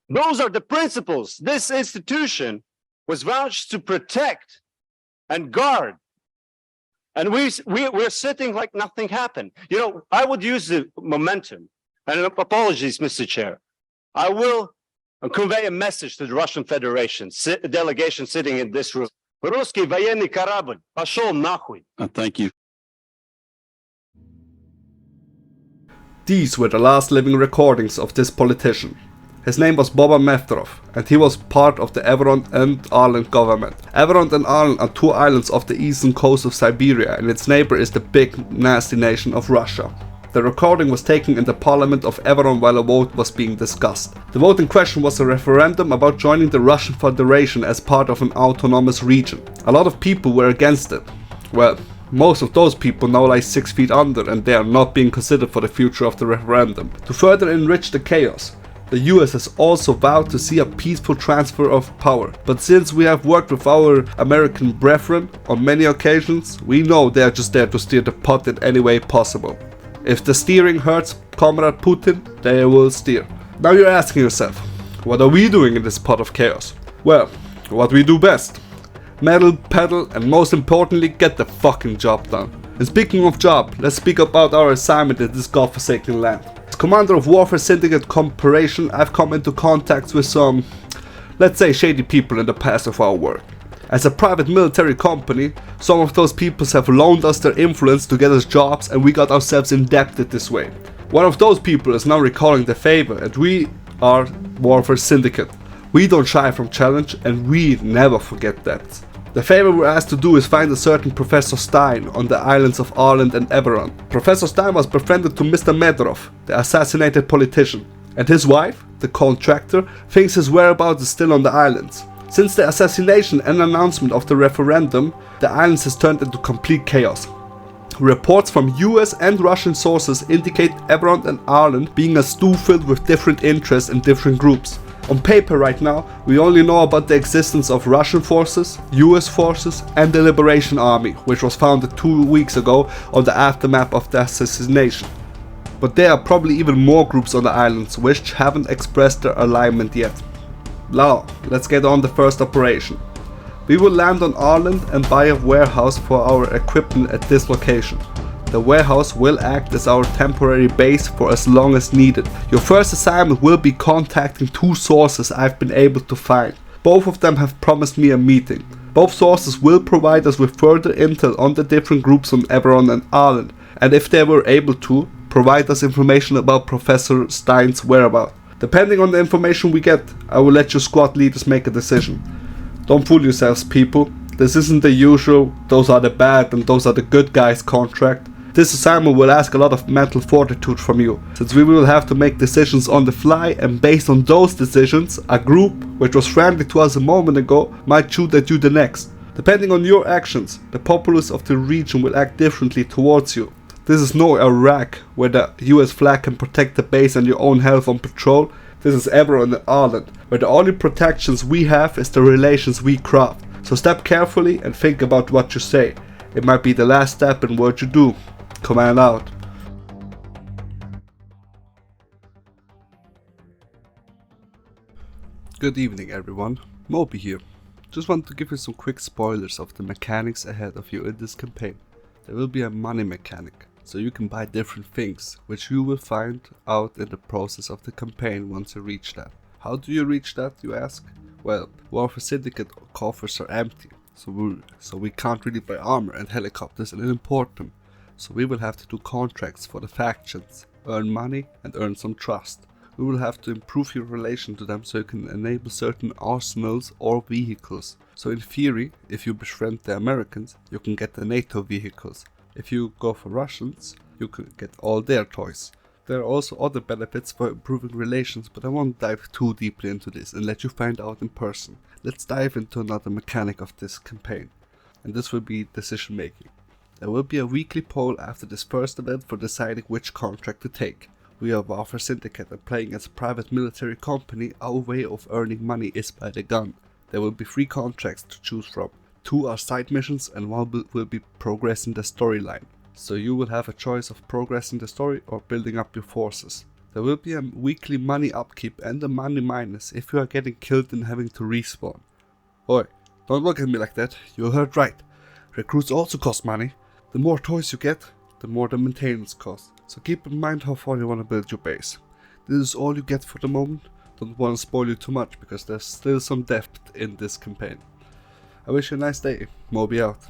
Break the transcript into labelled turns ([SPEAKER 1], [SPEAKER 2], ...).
[SPEAKER 1] Those are the principles this institution was vouched to protect and guard. And we're sitting like nothing happened. You know, I would use the momentum, and apologies, Mr. Chair. I will convey a message to the Russian Federation, delegation sitting in this room. Русский военный корабль пошел нахуй.
[SPEAKER 2] Thank you.
[SPEAKER 3] These were the last living recordings of this politician. His name was Boba Metrov, and he was part of the Everon and Arland government. Everon and Arland are two islands off the eastern coast of Siberia, and its neighbor is the big, nasty nation of Russia. The recording was taken in the parliament of Everon while a vote was being discussed. The vote in question was a referendum about joining the Russian Federation as part of an autonomous region. A lot of people were against it. Well, most of those people now lie 6 feet under, and they are not being considered for the future of the referendum. To further enrich the chaos, the US has also vowed to see a peaceful transfer of power. But since we have worked with our American brethren on many occasions, we know they are just there to steer the pot in any way possible. If the steering hurts Comrade Putin, they will steer. Now you're asking yourself, what are we doing in this pot of chaos? Well, what we do best. Meddle, pedal, and most importantly, get the fucking job done. And speaking of job, let's speak about our assignment in this godforsaken land. As commander of Warfare Syndicate Corporation, I've come into contact with some, let's say, shady people in the past of our work. As a private military company, some of those people have loaned us their influence to get us jobs, and we got ourselves indebted this way. One of those people is now recalling the favor, and we are Warfare Syndicate. We don't shy from challenge, and we never forget debts. The favor we're asked to do is find a certain Professor Stein on the islands of Arland and Everon. Professor Stein was befriended to Mr. Medrov, the assassinated politician, and his wife, the contractor, thinks his whereabouts is still on the islands. Since the assassination and announcement of the referendum, the islands has turned into complete chaos. Reports from US and Russian sources indicate Everon and Arland being a stew filled with different interests and different groups. On paper right now, we only know about the existence of Russian forces, US forces, and the Liberation Army, which was founded 2 weeks ago on the aftermath of the assassination. But there are probably even more groups on the islands which haven't expressed their alignment yet. Now, let's get on the first operation. We will land on Arland and buy a warehouse for our equipment at this location. The warehouse will act as our temporary base for as long as needed. Your first assignment will be contacting 2 sources I've been able to find. Both of them have promised me a meeting. Both sources will provide us with further intel on the different groups on Everon and Arland, and if they were able to, provide us information about Professor Stein's whereabouts. Depending on the information we get, I will let your squad leaders make a decision. Don't fool yourselves, people. This isn't the usual, those are the bad and those are the good guys contract. This assignment will ask a lot of mental fortitude from you, since we will have to make decisions on the fly, and based on those decisions, a group, which was friendly to us a moment ago, might shoot at you the next. Depending on your actions, the populace of the region will act differently towards you. This is no Iraq, where the US flag can protect the base and your own health on patrol. This is Everon and Arland, where the only protections we have is the relations we craft. So step carefully and think about what you say. It might be the last step in what you do. Command out. Good evening everyone, Moby here. Just want to give you some quick spoilers of the mechanics ahead of you in this campaign. There will be a money mechanic, so you can buy different things, which you will find out in the process of the campaign once you reach that. How do you reach that, you ask? Well, Warfare Syndicate coffers are empty, so we can't really buy armor and helicopters and import them. So we will have to do contracts for the factions, earn money and earn some trust. We will have to improve your relation to them so you can enable certain arsenals or vehicles. So in theory, if you befriend the Americans, you can get the NATO vehicles. If you go for Russians, you can get all their toys. There are also other benefits for improving relations, but I won't dive too deeply into this and let you find out in person. Let's dive into another mechanic of this campaign, and this will be decision making. There will be a weekly poll after this first event for deciding which contract to take. We are Warfare Syndicate, and playing as a private military company, our way of earning money is by the gun. There will be 3 contracts to choose from. 2 are side missions and 1 will be progressing the storyline. So you will have a choice of progressing the story or building up your forces. There will be a weekly money upkeep and a money minus if you are getting killed and having to respawn. Oi, don't look at me like that, you heard right. Recruits also cost money. The more toys you get, the more the maintenance costs. So keep in mind how far you want to build your base. This is all you get for the moment. Don't want to spoil you too much because there's still some depth in this campaign. I wish you a nice day. Moby out.